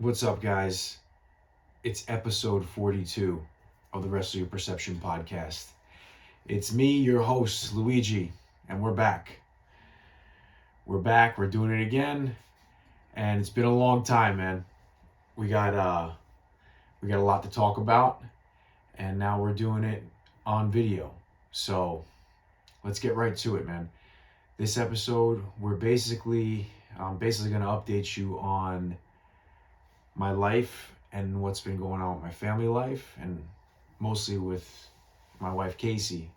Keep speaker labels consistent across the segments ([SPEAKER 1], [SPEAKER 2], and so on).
[SPEAKER 1] What's up, guys? It's episode 42 of the Rest of Your Perception podcast. It's me, your host, Luigi, and we're back. We're back. We're doing it again, and it's been a long time, man. We got we got a lot to talk about, and now we're doing it on video. So let's get right to it, man. This episode, we're basically gonna update you on my life and what's been going on with my family life, and mostly with my wife Casey,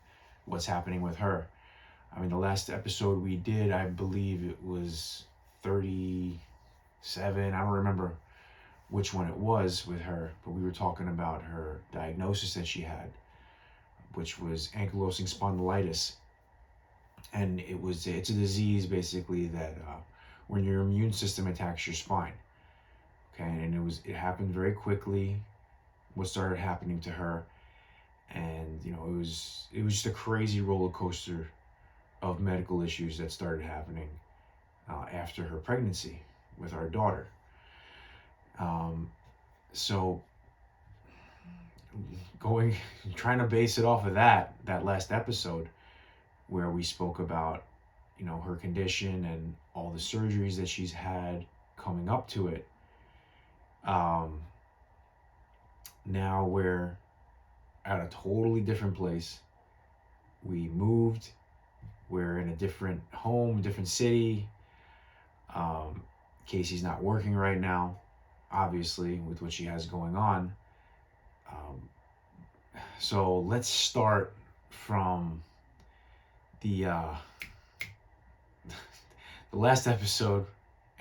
[SPEAKER 1] what's happening with her. I mean, the last episode we did, I believe it was 37. I don't remember which one it was with her, but we were talking about her diagnosis that she had, which was ankylosing spondylitis. And it's a disease basically that when your immune system attacks your spine. Okay, and it happened very quickly. What started happening to her, and it was just a crazy roller coaster of medical issues that started happening after her pregnancy with our daughter. Um, so going trying to base it off of that last episode where we spoke about her condition and all the surgeries that she's had coming up to it. Um, Now we're at a totally different place. We moved. We're in a different home, different city. Um, Casey's not working right now, obviously, with what she has going on. Um, so let's start from the the last episode,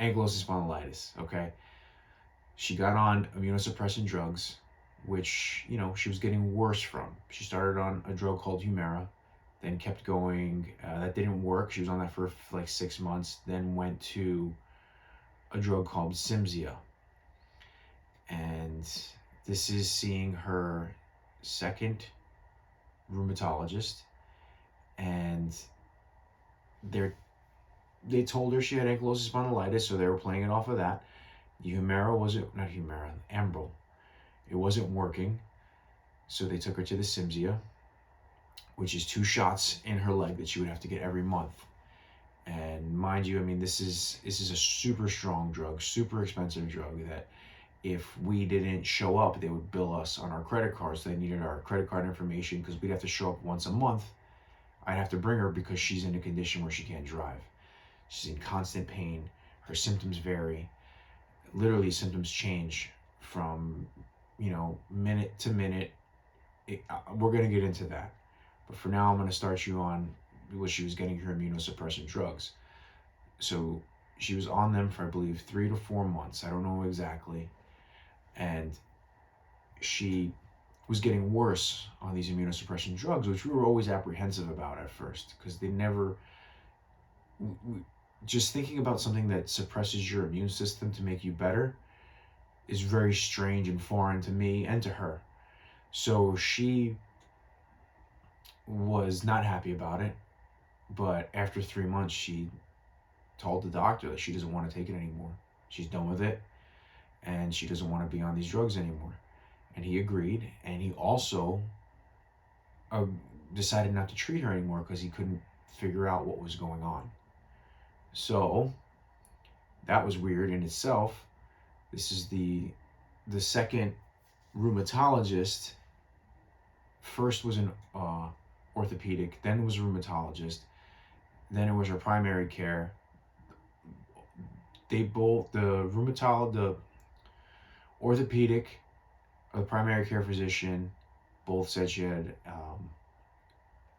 [SPEAKER 1] ankylosing spondylitis. Okay, she got on immunosuppressant drugs, which she was getting worse from. She started on a drug called Humira, then kept going. That didn't work. She was on that for like 6 months. Then went to a drug called Cimzia, and this is seeing her second rheumatologist, and they they told her she had ankylosing spondylitis, so they were playing it off of that. Humira wasn't not Humira, Ambrel. It wasn't working, so they took her to the Cimzia, which is 2 shots in her leg that she would have to get every month. And mind you, I mean, this is a super strong drug, super expensive drug that if we didn't show up, they would bill us on our credit cards. They needed our credit card information because we'd have to show up once a month. I'd have to bring her because she's in a condition where she can't drive. She's in constant pain. Her symptoms vary. Literally, symptoms change from, minute to minute. We're going to get into that. But for now, I'm going to start you on what she was getting her immunosuppressant drugs. So she was on them for, I believe, 3 to 4 months. I don't know exactly. And she was getting worse on these immunosuppression drugs, which we were always apprehensive about at first because they never. Just thinking about something that suppresses your immune system to make you better is very strange and foreign to me and to her. So she was not happy about it, but after 3 months, she told the doctor that she doesn't want to take it anymore. She's done with it, and she doesn't want to be on these drugs anymore. And he agreed, and he also decided not to treat her anymore because he couldn't figure out what was going on. So that was weird in itself. This is the second rheumatologist. First was an orthopedic, then was a rheumatologist, then it was her primary care. They both, the orthopedic, the primary care physician, both said she had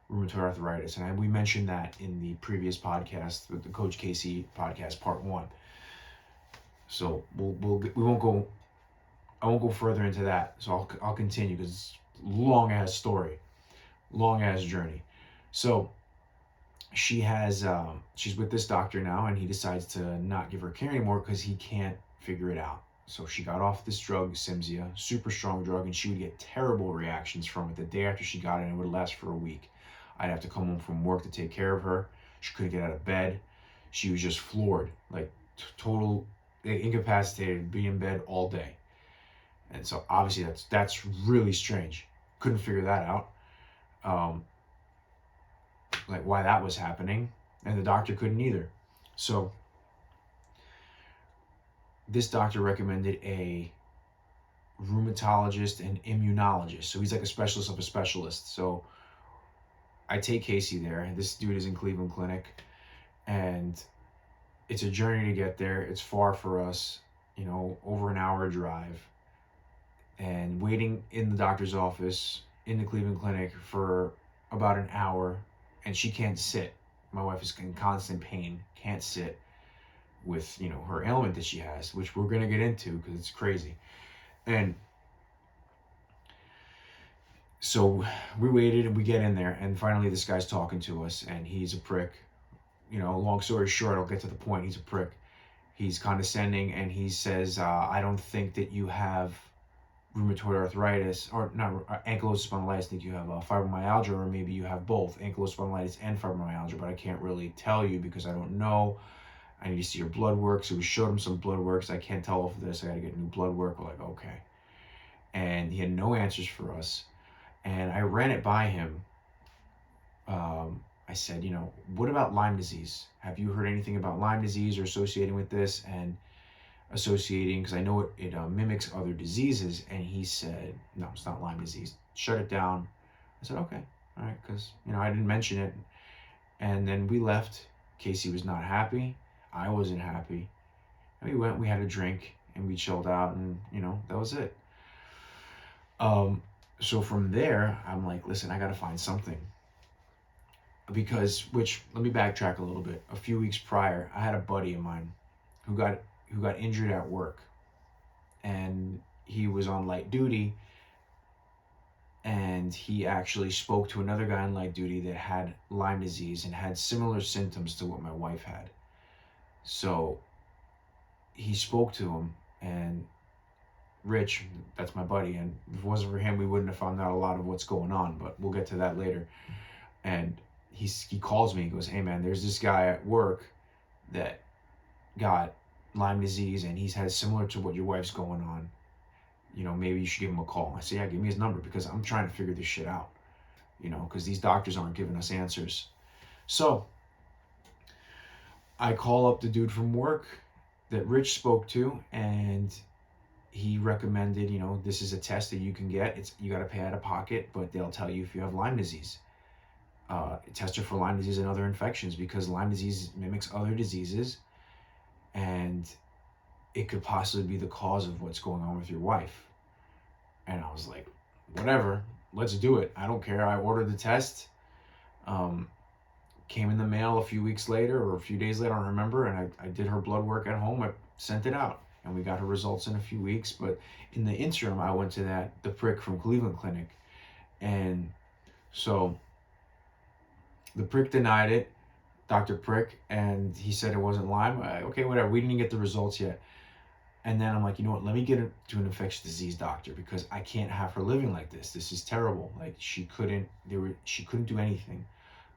[SPEAKER 1] rheumatoid arthritis, and we mentioned that in the previous podcast, with the Coach Casey podcast, part 1. So we won't go. I won't go further into that. So I'll continue because it's long ass story, long ass journey. So she's with this doctor now, and he decides to not give her care anymore because he can't figure it out. So she got off this drug, Cimzia, super strong drug, and she would get terrible reactions from it the day after she got it, and it would last for a week. I'd have to come home from work to take care of her. She couldn't get out of bed. She was just floored, like total incapacitated, be in bed all day. And so obviously that's really strange. Couldn't figure that out. Um, like why that was happening, and the doctor couldn't either. So this doctor recommended a rheumatologist and immunologist. So he's like a specialist of a specialist. So I take Casey there. This dude is in Cleveland Clinic, and it's a journey to get there. It's far for us, over an hour drive. And waiting in the doctor's office in the Cleveland Clinic for about an hour, and she can't sit. My wife is in constant pain, can't sit with, her ailment that she has, which we're going to get into because it's crazy. And so we waited and we get in there, and finally this guy's talking to us, and he's a prick. Long story short, I'll get to the point. He's a prick. He's condescending, and he says, I don't think that you have rheumatoid arthritis, or not ankylosing spondylitis. I think you have fibromyalgia, or maybe you have both ankylosing spondylitis and fibromyalgia, but I can't really tell you because I don't know. I need to see your blood work. So we showed him some blood work. So I can't tell off of this. I got to get new blood work. We're like, okay. And he had no answers for us. And I ran it by him. I said, what about Lyme disease? Have you heard anything about Lyme disease or associating with this? And associating, because I know it mimics other diseases. And he said, no, it's not Lyme disease. Shut it down. I said, okay, all right, because I didn't mention it. And then we left. Casey was not happy. I wasn't happy. And we went. We had a drink and we chilled out, and that was it. So from there, I'm like, listen, I got to find something. Because, let me backtrack a little bit. A few weeks prior, I had a buddy of mine who got injured at work, and he was on light duty, and he actually spoke to another guy on light duty that had Lyme disease and had similar symptoms to what my wife had. So he spoke to him, and Rich, that's my buddy, and if it wasn't for him, we wouldn't have found out a lot of what's going on, but we'll get to that later. And he calls me, he goes, hey man, there's this guy at work that got Lyme disease, and he's had similar to what your wife's going on. Maybe you should give him a call. I say, yeah, give me his number, because I'm trying to figure this shit out, because these doctors aren't giving us answers. So I call up the dude from work that Rich spoke to, and he recommended, this is a test that you can get. You got to pay out of pocket, but they'll tell you if you have Lyme disease. Test her for Lyme disease and other infections, because Lyme disease mimics other diseases, and it could possibly be the cause of what's going on with your wife. And I was like, whatever, let's do it. I don't care. I ordered the test. Came in the mail a few weeks later, or a few days later, I don't remember, and I did her blood work at home. I sent it out, and we got her results in a few weeks. But in the interim, I went to the prick from Cleveland Clinic, and so the prick denied it, Dr. Prick, and he said it wasn't Lyme. Okay, whatever. We didn't get the results yet. And then I'm like, you know what? Let me get her to an infectious disease doctor, because I can't have her living like this. This is terrible. Like she couldn't do anything.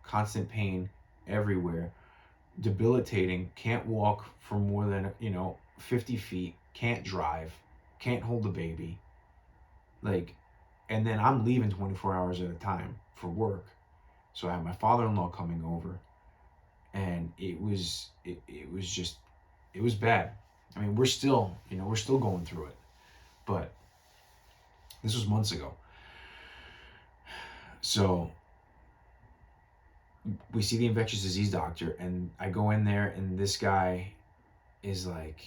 [SPEAKER 1] Constant pain everywhere. Debilitating. Can't walk for more than 50 feet. Can't drive. Can't hold the baby. And then I'm leaving 24 hours at a time for work. So I had my father-in-law coming over, and it was bad. I mean, we're still going through it, but this was months ago. So we see the infectious disease doctor, and I go in there, and this guy is like,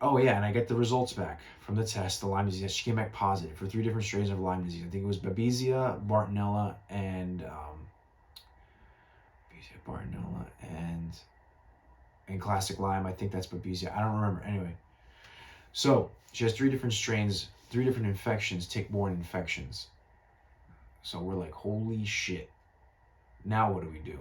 [SPEAKER 1] oh yeah, and I get the results back from the test, the Lyme disease. She came back positive for 3 different strains of Lyme disease. I think it was Babesia, Bartonella, and classic Lyme. I think that's Babesia. I don't remember. Anyway, so she has 3 different strains, 3 different infections, tick-borne infections. So we're like, holy shit. Now what do we do?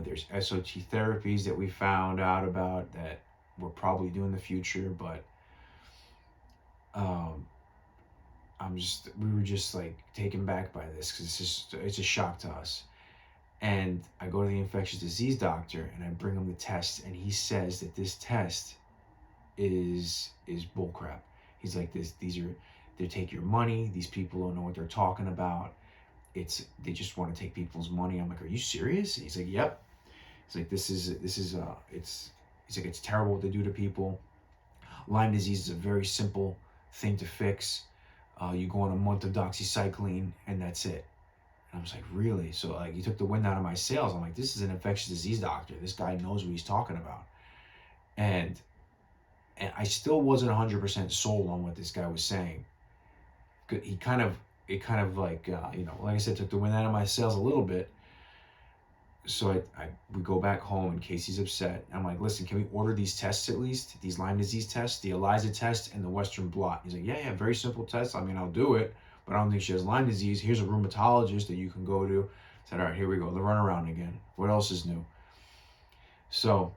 [SPEAKER 1] There's SOT therapies that we found out about that we'll probably do in the future, but we were just like taken back by this, because it's a shock to us. And I go to the infectious disease doctor and I bring him the test, and he says that this test is bullcrap. He's like, these are, they take your money. These people don't know what they're talking about. They just want to take people's money. I'm like, are you serious? He's like, yep. He's like, he's like, it's terrible what they do to people. Lyme disease is a very simple thing to fix. You go on a month of doxycycline and that's it. And I was like, really? So like, he took the wind out of my sails. I'm like, this is an infectious disease doctor. This guy knows what he's talking about. And I still wasn't 100% sold on what this guy was saying. It kind of like, like I said, took the wind out of my sails a little bit. So we go back home, and Casey's upset. I'm like, listen, can we order these tests at least? These Lyme disease tests, the ELISA test and the Western blot. He's like, yeah, very simple tests. I mean, I'll do it, but I don't think she has Lyme disease. Here's a rheumatologist that you can go to. I said, all right, here we go. The runaround again. What else is new? So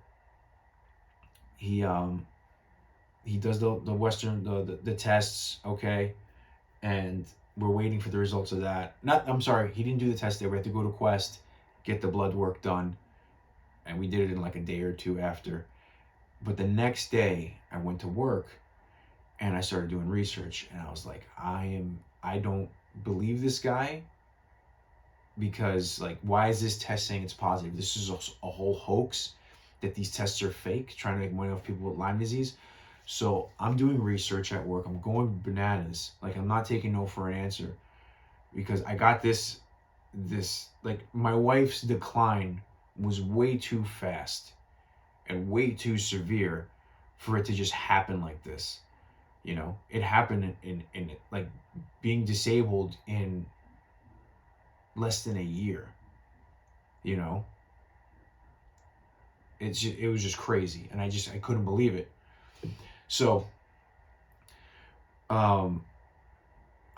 [SPEAKER 1] he does the Western, the tests, okay, and we're waiting for the results of that. I'm sorry, he didn't do the test there. We had to go to Quest, get the blood work done, and we did it in like a day or two after. But the next day I went to work and I started doing research, and I was like, I don't believe this guy, because like, why is this test saying it's positive? This is a whole hoax, that these tests are fake, trying to make money off people with Lyme disease. So I'm doing research at work. I'm going bananas. Like, I'm not taking no for an answer, because I got this, like, my wife's decline was way too fast and way too severe for it to just happen like this. It happened in like being disabled in less than a year. It was just crazy, and I couldn't believe it. So I'm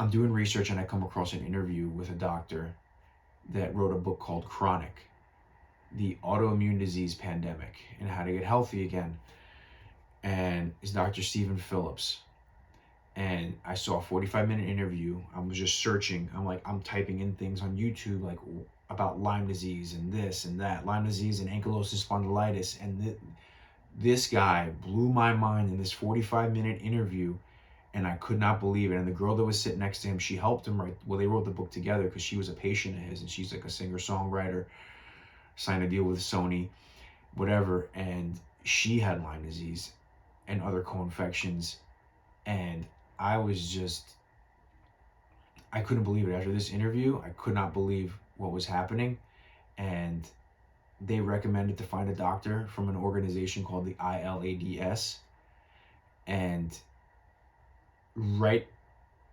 [SPEAKER 1] doing research, and I come across an interview with a doctor that wrote a book called Chronic: The Autoimmune Disease Pandemic and How to Get Healthy Again. And it's Dr. Stephen Phillips. And I saw a 45-minute interview. I was just searching. I'm typing in things on YouTube, like about Lyme disease and this and that, Lyme disease and ankylosing spondylitis. And this guy blew my mind in this 45-minute interview, and I could not believe it. And the girl that was sitting next to him, she helped him write. Well, they wrote the book together because she was a patient of his, and she's like a singer-songwriter, signed a deal with Sony, whatever. And she had Lyme disease and other co-infections. And I couldn't believe it. After this interview, I could not believe what was happening. And they recommended to find a doctor from an organization called the ILADS. And right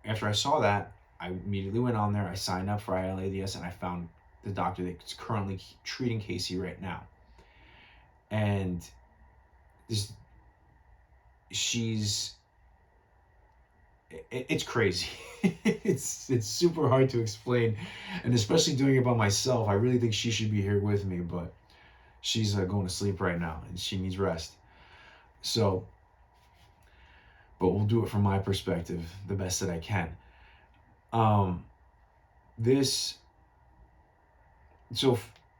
[SPEAKER 1] after I saw that, I immediately went on there. I signed up for ILADS, and I found the doctor that's currently treating Casey right now. And it's crazy. it's super hard to explain, and especially doing it by myself. I really think she should be here with me, but she's going to sleep right now, and she needs rest. So, but we'll do it from my perspective the best that I can.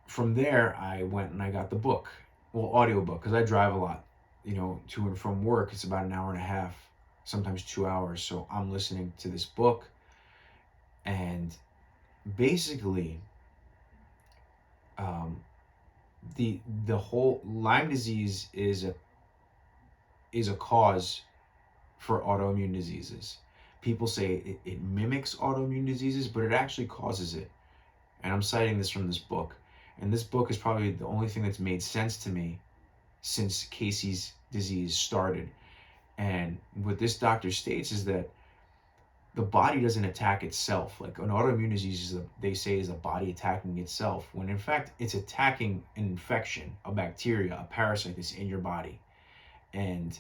[SPEAKER 1] From there, I went and I got the book, audiobook, because I drive a lot, to and from work. It's about an hour and a half, sometimes 2 hours. So I'm listening to this book, and basically, the whole Lyme disease is a cause for autoimmune diseases. People say it mimics autoimmune diseases, but it actually causes it. And I'm citing this from this book. And this book is probably the only thing that's made sense to me since Casey's disease started. And what this doctor states is that the body doesn't attack itself. Like an autoimmune disease, they say, is the body attacking itself, when in fact it's attacking an infection, a bacteria, a parasite that's in your body. And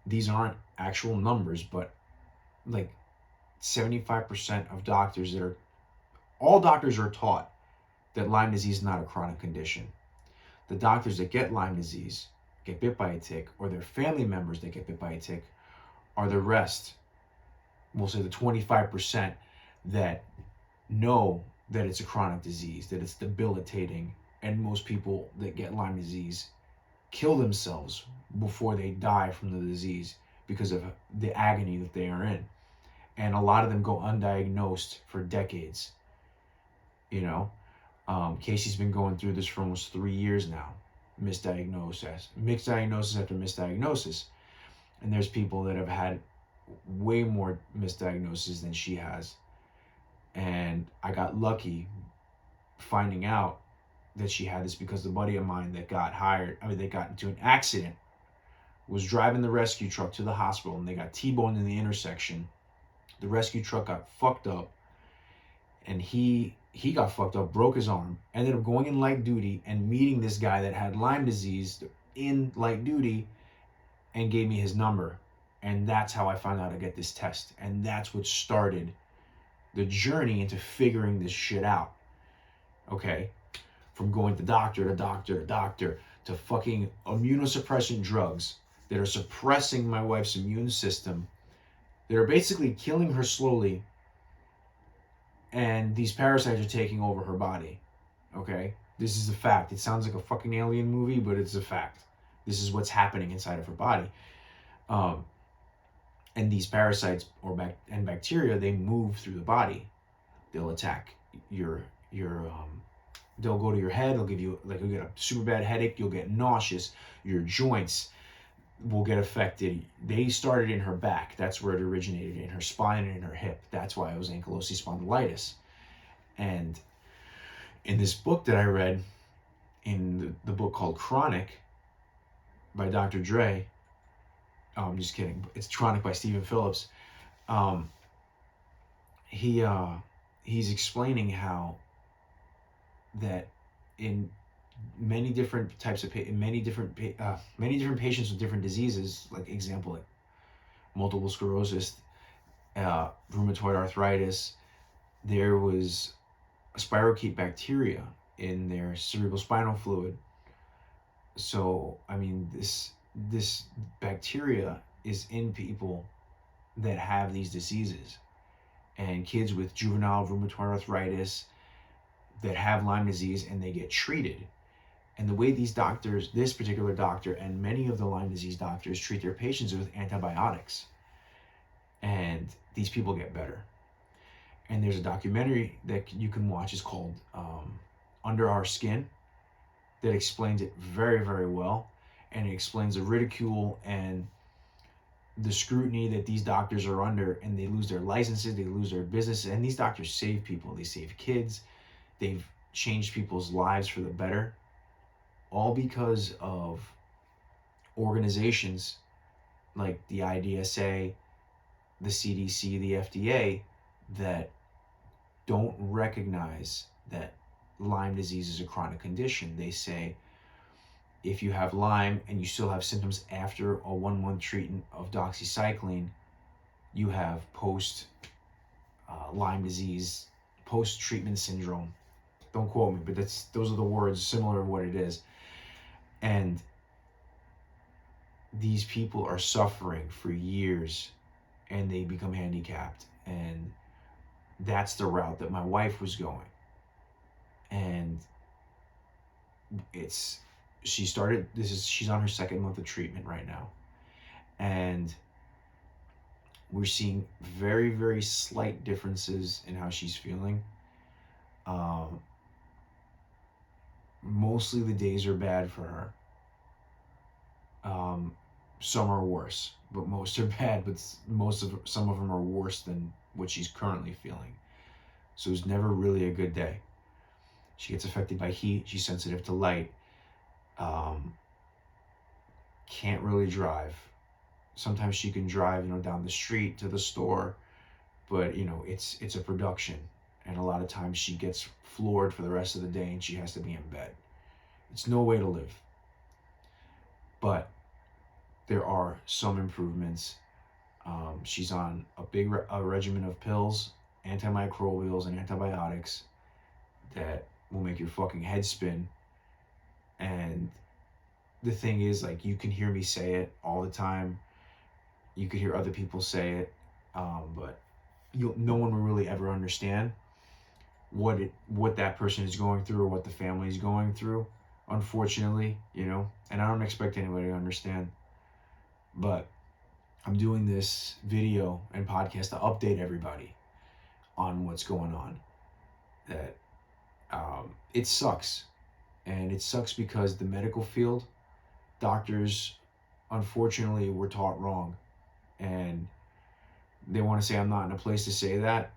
[SPEAKER 1] these aren't actual numbers, but like 75% of doctors all doctors are taught that Lyme disease is not a chronic condition. The doctors that get Lyme disease, get bit by a tick, or their family members that get bit by a tick, are the 25% that know that it's a chronic disease, that it's debilitating, and most people that get Lyme disease kill themselves before they die from the disease because of the agony that they are in. And a lot of them go undiagnosed for decades. You know, Casey's been going through this for almost 3 years now. Misdiagnosis after misdiagnosis. And there's people that have had way more misdiagnoses than she has. And I got lucky finding out that she had this because the buddy of mine that got into an accident was driving the rescue truck to the hospital, and they got T-boned in the intersection. The rescue truck got fucked up, and he got fucked up, broke his arm, ended up going in light duty and meeting this guy that had Lyme disease in light duty, and gave me his number. And that's how I found out to get this test. And that's what started the journey into figuring this shit out. Okay? From going to doctor to doctor to doctor to fucking immunosuppressant drugs that are suppressing my wife's immune system, that are basically killing her slowly, and these parasites are taking over her body. Okay? This is a fact. It sounds like a fucking alien movie, but it's a fact. This is what's happening inside of her body. And these parasites and bacteria, they move through the body. They'll attack they'll go to your head. They'll give you, like, you'll get a super bad headache. You'll get nauseous. Your joints will get affected. They started in her back. That's where it originated, in her spine and in her hip. That's why it was ankylosing spondylitis. And in this book that I read, in the book called Chronic by Dr. Dre, I'm just kidding. It's Chronic by Stephen Phillips. He's explaining how that in many different types of many different patients with different diseases, like example, like multiple sclerosis, rheumatoid arthritis, there was a spirochete bacteria in their cerebrospinal fluid. So I mean, this bacteria is in people that have these diseases, and kids with juvenile rheumatoid arthritis that have Lyme disease, and they get treated. And the way these doctors, this particular doctor and many of the Lyme disease doctors, treat their patients with antibiotics, and these people get better. And there's a documentary that you can watch. It's called Under Our Skin, that explains it very, very well. And it explains the ridicule and the scrutiny that these doctors are under, and they lose their licenses, they lose their businesses. And these doctors save people. They save kids. They've changed people's lives for the better, all because of organizations like the IDSA, the CDC, the FDA, that don't recognize that Lyme disease is a chronic condition. They say, if you have Lyme and you still have symptoms after a 1-month treatment of doxycycline, you have Lyme disease, post-treatment syndrome. Don't quote me, but those are the words, similar to what it is. And these people are suffering for years, and they become handicapped. And that's the route that my wife was going. And she's on her 2nd month of treatment right now. And we're seeing very, very slight differences in how she's feeling. Mostly the days are bad for her. Some are worse, but most are bad. But some of them are worse than what she's currently feeling. So it's never really a good day. She gets affected by heat. She's sensitive to light. Can't really drive. Sometimes she can drive, down the street to the store, but it's a production. And a lot of times she gets floored for the rest of the day, and she has to be in bed. It's no way to live. But there are some improvements. She's on a regimen of pills, antimicrobials, and antibiotics that will make your fucking head spin. And the thing is, like, you can hear me say it all the time. You could hear other people say it, but no one will really ever understand. what that person is going through or what the family is going through, unfortunately, and I don't expect anybody to understand, but I'm doing this video and podcast to update everybody on what's going on. That it sucks, and it sucks because the medical field, doctors, unfortunately, were taught wrong, and they want to say I'm not in a place to say that.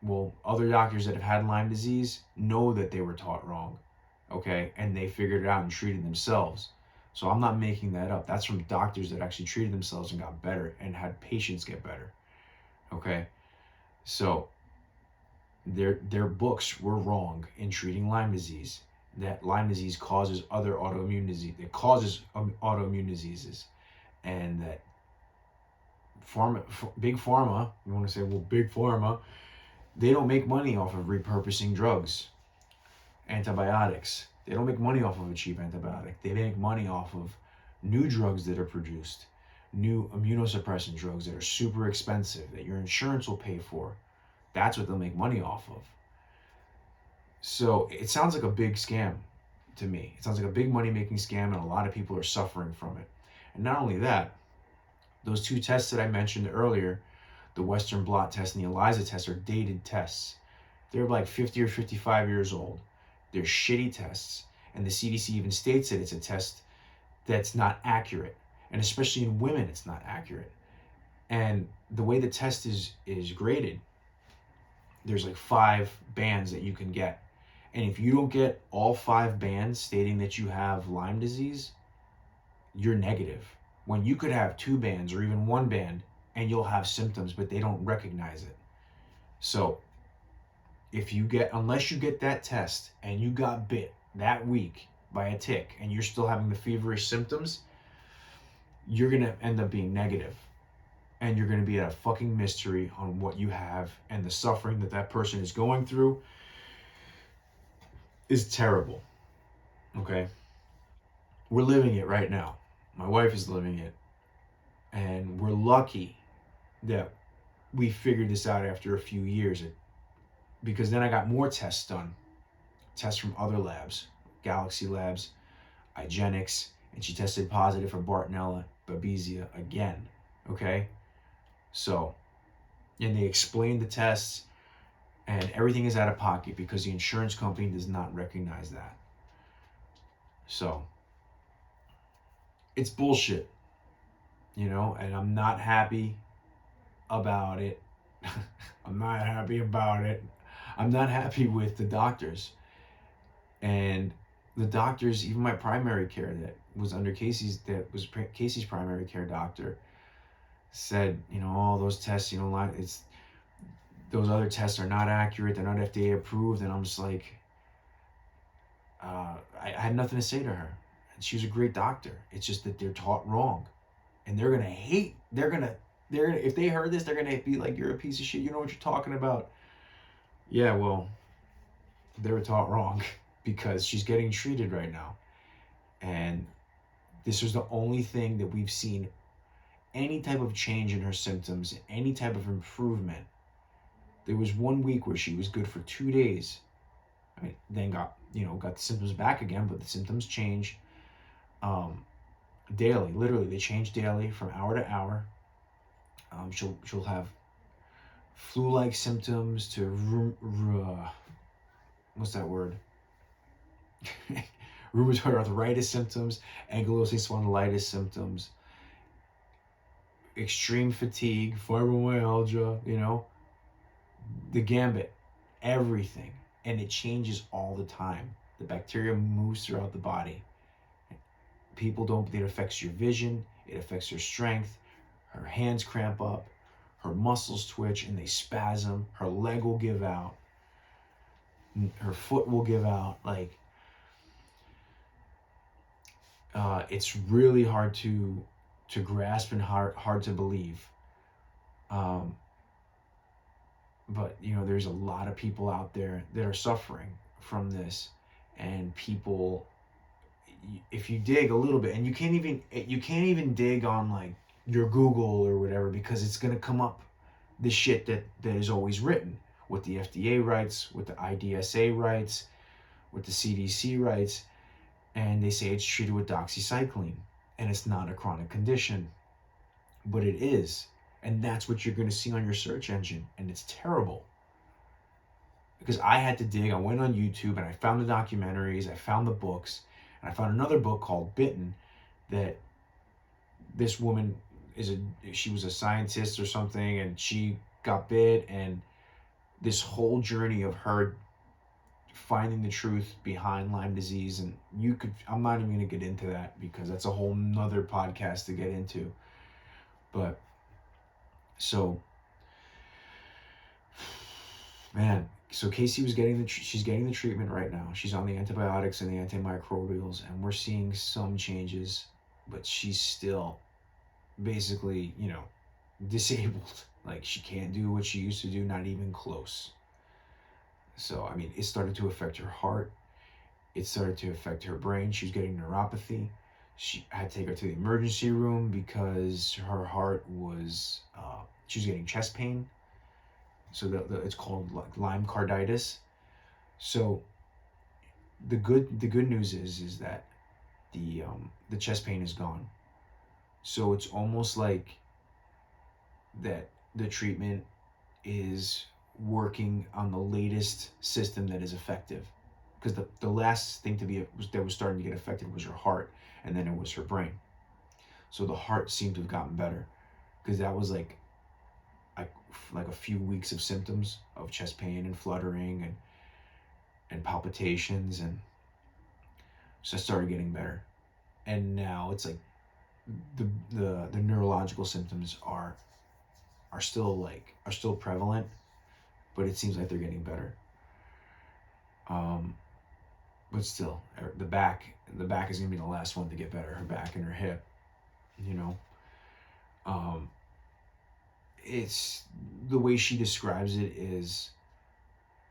[SPEAKER 1] Well, other doctors that have had Lyme disease know that they were taught wrong, okay, and they figured it out and treated themselves. So I'm not making that up. That's from doctors that actually treated themselves and got better and had patients get better, okay. So their books were wrong in treating Lyme disease. That Lyme disease causes other autoimmune disease. It causes autoimmune diseases, and that big pharma. You want to say, well, big pharma, they don't make money off of repurposing drugs, antibiotics. They don't make money off of a cheap antibiotic. They make money off of new drugs that are produced, new immunosuppressant drugs that are super expensive that your insurance will pay for. That's what they'll make money off of. So it sounds like a big scam to me. It sounds like a big money-making scam, and a lot of people are suffering from it. And not only that, those two tests that I mentioned earlier, the Western blot test and the ELISA test, are dated tests. They're like 50 or 55 years old. They're shitty tests. And the CDC even states that it's a test that's not accurate. And especially in women, it's not accurate. And the way the test is graded, there's like 5 bands that you can get. And if you don't get all 5 bands stating that you have Lyme disease, you're negative. When you could have 2 bands or even 1 band and you'll have symptoms, but they don't recognize it. So unless you get that test and you got bit that week by a tick and you're still having the feverish symptoms, you're going to end up being negative. And you're going to be at a fucking mystery on what you have, and the suffering that person is going through is terrible. Okay? We're living it right now. My wife is living it. And we're lucky that we figured this out after a few years. Because then I got more tests done. Tests from other labs. Galaxy Labs, IGeneX, and she tested positive for Bartonella, Babesia again. Okay? So, and they explained the tests, and everything is out of pocket because the insurance company does not recognize that. So, it's bullshit, and I'm not happy about it. I'm not happy about it. I'm not happy with the doctors. And the doctors, even my primary care that was Casey's primary care doctor, said, all those tests, those other tests are not accurate. They're not FDA approved. And I'm just like, I had nothing to say to her. And she was a great doctor. It's just that they're taught wrong, and they're gonna hate. If they heard this, they're gonna be like, "You're a piece of shit. You know what you're talking about." Yeah, well, they were taught wrong because she's getting treated right now, and this was the only thing that we've seen any type of change in her symptoms, any type of improvement. There was 1 week where she was good for 2 days. Then got the symptoms back again, but the symptoms change daily. Literally, they change daily from hour to hour. She'll have flu-like symptoms to what's that word? Rheumatoid arthritis symptoms, ankylosing spondylitis symptoms, extreme fatigue, fibromyalgia, the gambit, everything. And it changes all the time. The bacteria moves throughout the body. It affects your vision, it affects her strength, her hands cramp up, her muscles twitch and they spasm, her leg will give out, her foot will give out. It's really hard to grasp and hard to believe. But there's a lot of people out there that are suffering from this, and people, if you dig a little bit, and you can't even dig on like your Google or whatever, because it's gonna come up the shit that is always written. what the FDA writes, what the IDSA writes, what the CDC writes, and they say it's treated with doxycycline, and it's not a chronic condition, but it is. And that's what you're going to see on your search engine, and it's terrible. Because I had to dig, I went on YouTube and I found the documentaries, I found the books, and I found another book called Bitten, that this woman she was a scientist or something, and she got bit, and this whole journey of her finding the truth behind Lyme disease. And I'm not even going to get into that because that's a whole nother podcast to get into. But so, man, so Casey was she's getting the treatment right now. She's on the antibiotics and the antimicrobials, and we're seeing some changes, but she's still basically, disabled. Like, she can't do what she used to do, not even close. So, I mean, it started to affect her heart. It started to affect her brain. She was getting neuropathy. I had to take her to the emergency room because her heart was, she was getting chest pain. So it's called like Lyme carditis. So the good news is that the chest pain is gone. So it's almost like that the treatment is working on the latest system that is effective. Because the last thing that was starting to get affected was her heart, and then it was her brain. So the heart seemed to have gotten better, because that was like a few weeks of symptoms of chest pain and fluttering and palpitations, and so I started getting better. And now it's like the neurological symptoms are still prevalent, but it seems like they're getting better. But still, the back is gonna be the last one to get better. Her back and her hip, it's the way she describes it is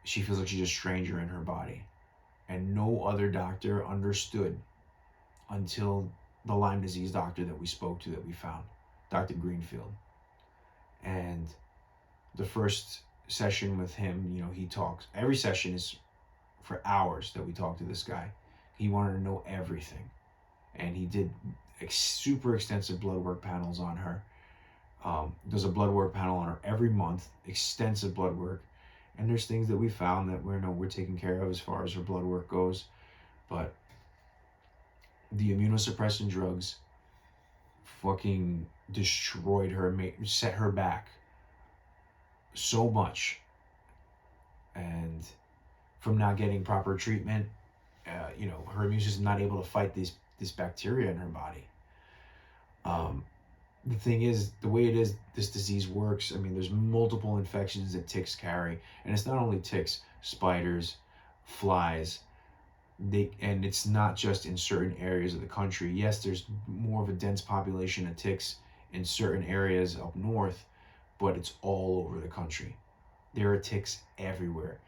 [SPEAKER 1] she feels like she's a stranger in her body, and no other doctor understood until the Lyme disease doctor that we spoke to, that we found, Dr. Greenfield. And the first session with him, he talks. Every session is for hours that we talk to this guy. He wanted to know everything, and he did super extensive blood work panels on her. There's a blood work panel on her every month, extensive blood work, and there's things that we found that we're taking care of as far as her blood work goes. But the immunosuppressant drugs fucking destroyed her, set her back so much, and from not getting proper treatment, her immune system not able to fight this bacteria in her body. The thing is, the way it is, this disease works. I mean, there's multiple infections that ticks carry, and it's not only ticks, spiders, flies. And it's not just in certain areas of the country. Yes, there's more of a dense population of ticks in certain areas up north, but it's all over the country. There are ticks everywhere,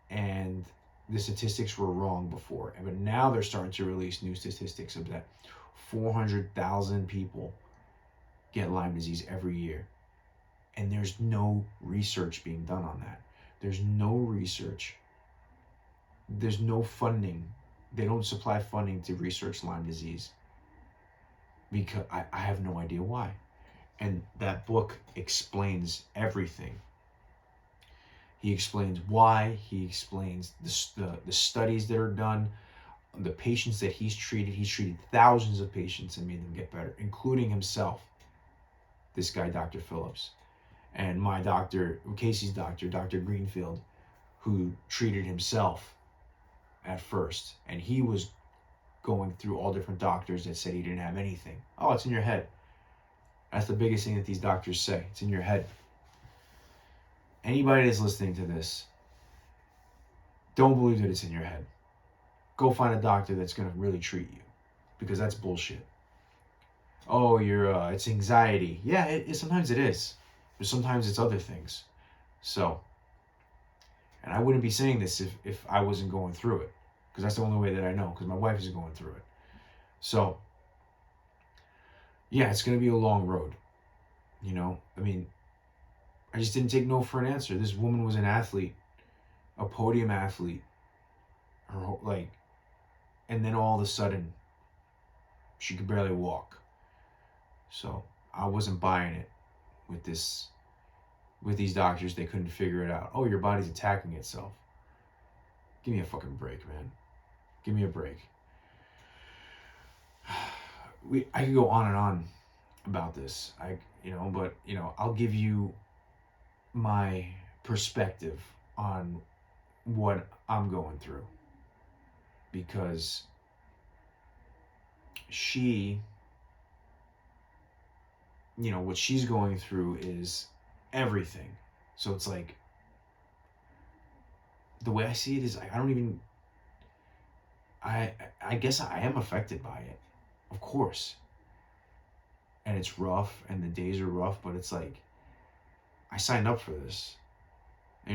[SPEAKER 1] and the statistics were wrong before, but now they're starting to release new statistics of that 400,000 people get Lyme disease every year, and there's no research being done on that. There's no research. There's no funding. They don't supply funding to research Lyme disease, because I have no idea why. And that book explains everything. He explains why. He explains the studies that are done, the patients that he's treated. He's treated thousands of patients and made them get better, including himself. This guy, Dr. Phillips, and my doctor, Casey's doctor, Dr. Greenfield, who treated himself at first, and he was going through all different doctors that said he didn't have anything. Oh, it's in your head. That's the biggest thing that these doctors say. It's in your head. Anybody that's listening to this, don't believe that it's in your head. Go find a doctor that's going to really treat you, because that's bullshit. Oh, it's anxiety. Yeah, sometimes it is, but sometimes it's other things. So, and I wouldn't be saying this if I wasn't going through it, because that's the only way that I know, because my wife is going through it. So, yeah, it's going to be a long road. I mean, I just didn't take no for an answer. This woman was an athlete. a podium athlete, like, and then all of a sudden, she could barely walk. So I wasn't buying it with these doctors. They couldn't figure it out. Oh, your body's attacking itself. Give me a fucking break, man. Give me a break. I could go on and on about this. But I'll give you my perspective on what I'm going through, because she, what she's going through is everything. So it's like, the way I see it is, I don't even, I guess I am affected by it, of course. And it's rough, and the days are rough, but it's like, I signed up for this. I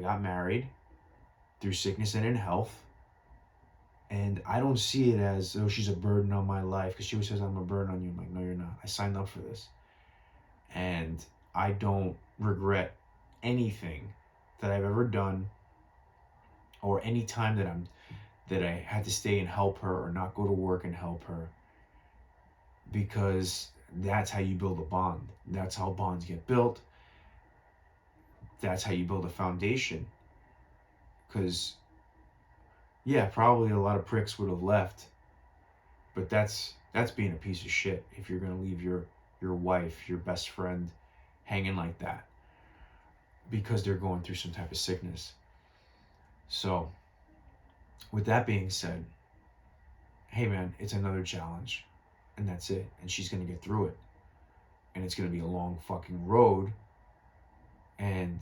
[SPEAKER 1] got married through sickness and in health. And I don't see it as though she's a burden on my life, because she always says I'm a burden on you. I'm like, no, you're not. I signed up for this. And I don't regret anything that I've ever done, or any time that I had to stay and help her, or not go to work and help her, because that's how you build a bond. That's how bonds get built. That's how you build a foundation. Because, yeah, probably a lot of pricks would have left, but that's being a piece of shit if you're going to leave your wife, your best friend, hanging like that because they're going through some type of sickness. So, with that being said, hey man, it's another challenge, and that's it. And she's going to get through it. And it's going to be a long fucking road, and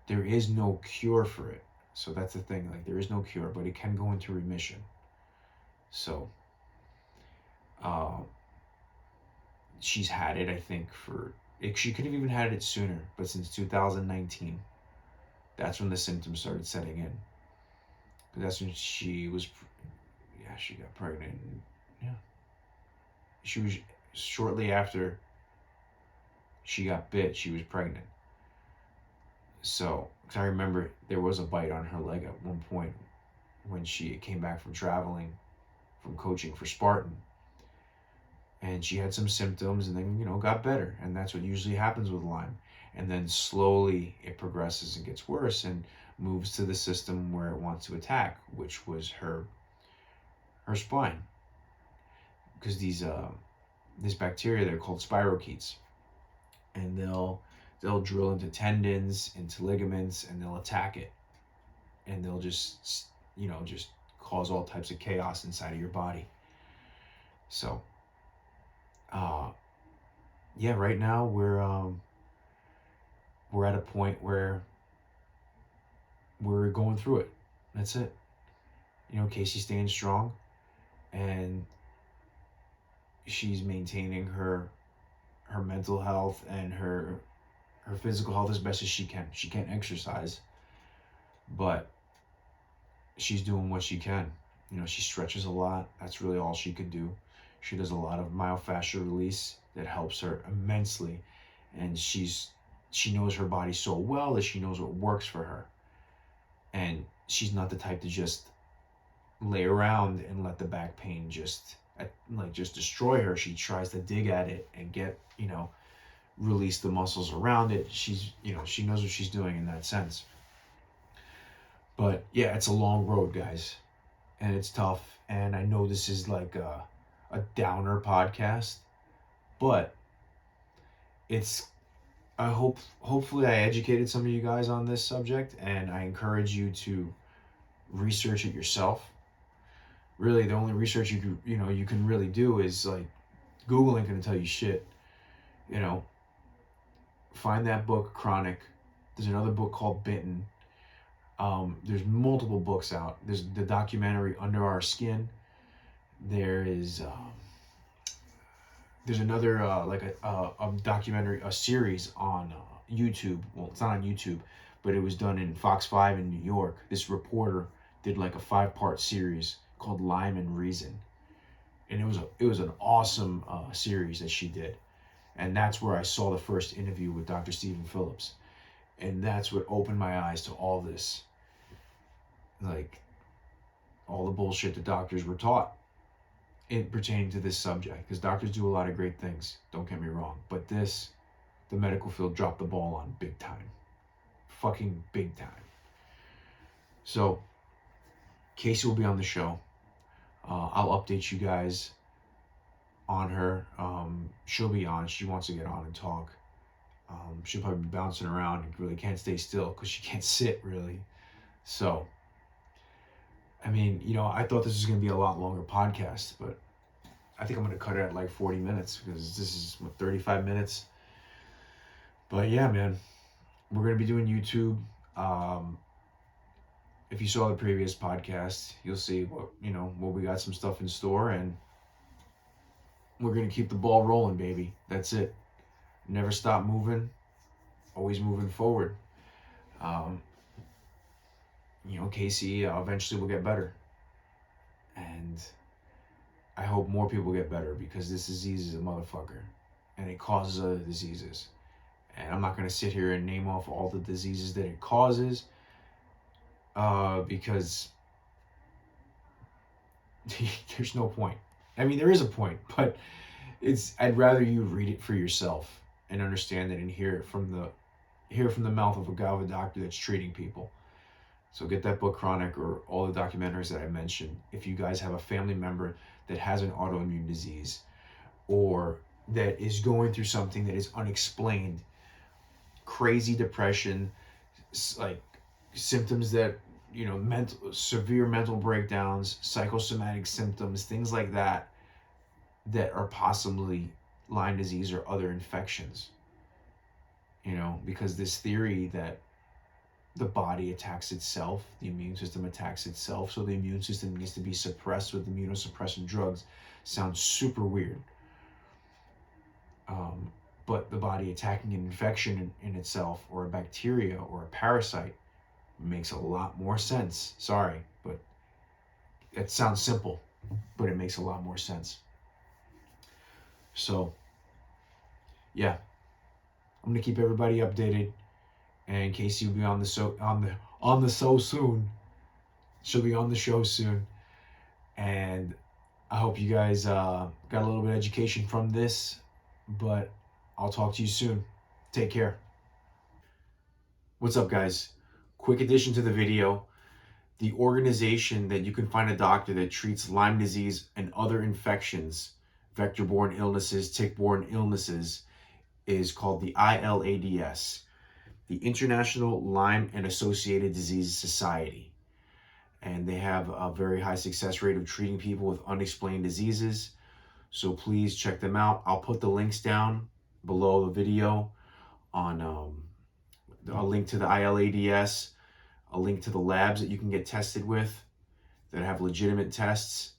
[SPEAKER 1] there is no cure for it. So that's the thing, like, there is no cure, but it can go into remission. So, she's had it, I think, she could have even had it sooner, but since 2019, that's when the symptoms started setting in. But that's when she got pregnant. Yeah. She was, shortly after she got bit, she was pregnant. So, because I remember there was a bite on her leg at one point when she came back from traveling, from coaching for Spartan. And she had some symptoms, and then, got better. And that's what usually happens with Lyme. And then slowly it progresses and gets worse and moves to the system where it wants to attack, which was her spine. Because this bacteria, they're called spirochetes. And they'll drill into tendons, into ligaments, and they'll attack it. And they'll just cause all types of chaos inside of your body. So, right now we're at a point where we're going through it. That's it. Casey's staying strong, and she's maintaining her mental health and her physical health as best as she can. She can't exercise, but she's doing what she can. She stretches a lot. That's really all she could do. She does a lot of myofascial release that helps her immensely, and she knows her body so well that she knows what works for her. And she's not the type to just lay around and let the back pain just destroy her. She tries to dig at it and get, release the muscles around it. She knows what she's doing in that sense. But yeah, it's a long road, guys, and it's tough. And I know this is like a downer podcast, but hopefully I educated some of you guys on this subject, and I encourage you to research it yourself. Really, the only research you can really do is, like, Google ain't gonna tell you shit. Find that book, Chronic. There's another book called Bitten. There's multiple books out. There's the documentary Under Our Skin. There's another a documentary, a series on YouTube. Well, it's not on YouTube, but it was done in Fox 5 in New York. This reporter did like a 5-part series called Lyme and Reason, and it was an awesome series that she did. And that's where I saw the first interview with Dr. Stephen Phillips. And that's what opened my eyes to all this. Like, all the bullshit the doctors were taught in pertaining to this subject. Because doctors do a lot of great things, don't get me wrong. But this, the medical field dropped the ball on big time. Fucking big time. So, Casey will be on the show. I'll update you guys on her. She'll be on. She wants to get on and talk. She'll probably be bouncing around and really can't stay still because she can't sit really. So, I mean, I thought this was going to be a lot longer podcast, but I think I'm going to cut it at like 40 minutes because this is 35 minutes. But yeah, man, we're going to be doing YouTube. If you saw the previous podcast, you'll see what we got some stuff in store, and we're going to keep the ball rolling, baby. That's it. Never stop moving. Always moving forward. Casey eventually will get better. And I hope more people get better because this disease is a motherfucker. And it causes other diseases. And I'm not going to sit here and name off all the diseases that it causes. Because there's no point. I mean, there is a point, but I'd rather you read it for yourself and understand it and hear it from the mouth of a guy with a doctor that's treating people. So get that book, Chronic, or all the documentaries that I mentioned. If you guys have a family member that has an autoimmune disease or that is going through something that is unexplained, crazy depression, like symptoms that, severe mental breakdowns, psychosomatic symptoms, things like that are possibly Lyme disease or other infections. Because this theory that the body attacks itself, the immune system attacks itself, so the immune system needs to be suppressed with immunosuppressant drugs sounds super weird. But the body attacking an infection in itself, or a bacteria or a parasite, makes a lot more sense. Sorry, but it sounds simple, but it makes a lot more sense. So, yeah, I'm gonna keep everybody updated, and Casey will be on the show soon. She'll be on the show soon, and I hope you guys got a little bit of education from this. But I'll talk to you soon. Take care. What's up, guys? Quick addition to the video. The organization that you can find a doctor that treats Lyme disease and other infections, vector-borne illnesses, tick-borne illnesses, is called the ILADS, the International Lyme and Associated Diseases Society. And they have a very high success rate of treating people with unexplained diseases. So please check them out. I'll put the links down below the video on a link to the ILADS, a link to the labs that you can get tested with that have legitimate tests,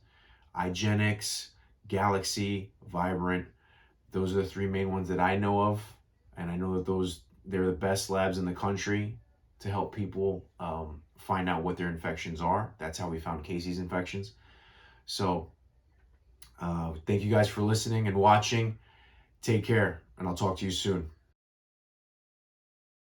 [SPEAKER 1] IGenix, Galaxy, Vibrant. Those are the three main ones that I know of. And I know that they're the best labs in the country to help people find out what their infections are. That's how we found Casey's infections. So thank you guys for listening and watching. Take care, and I'll talk to you soon.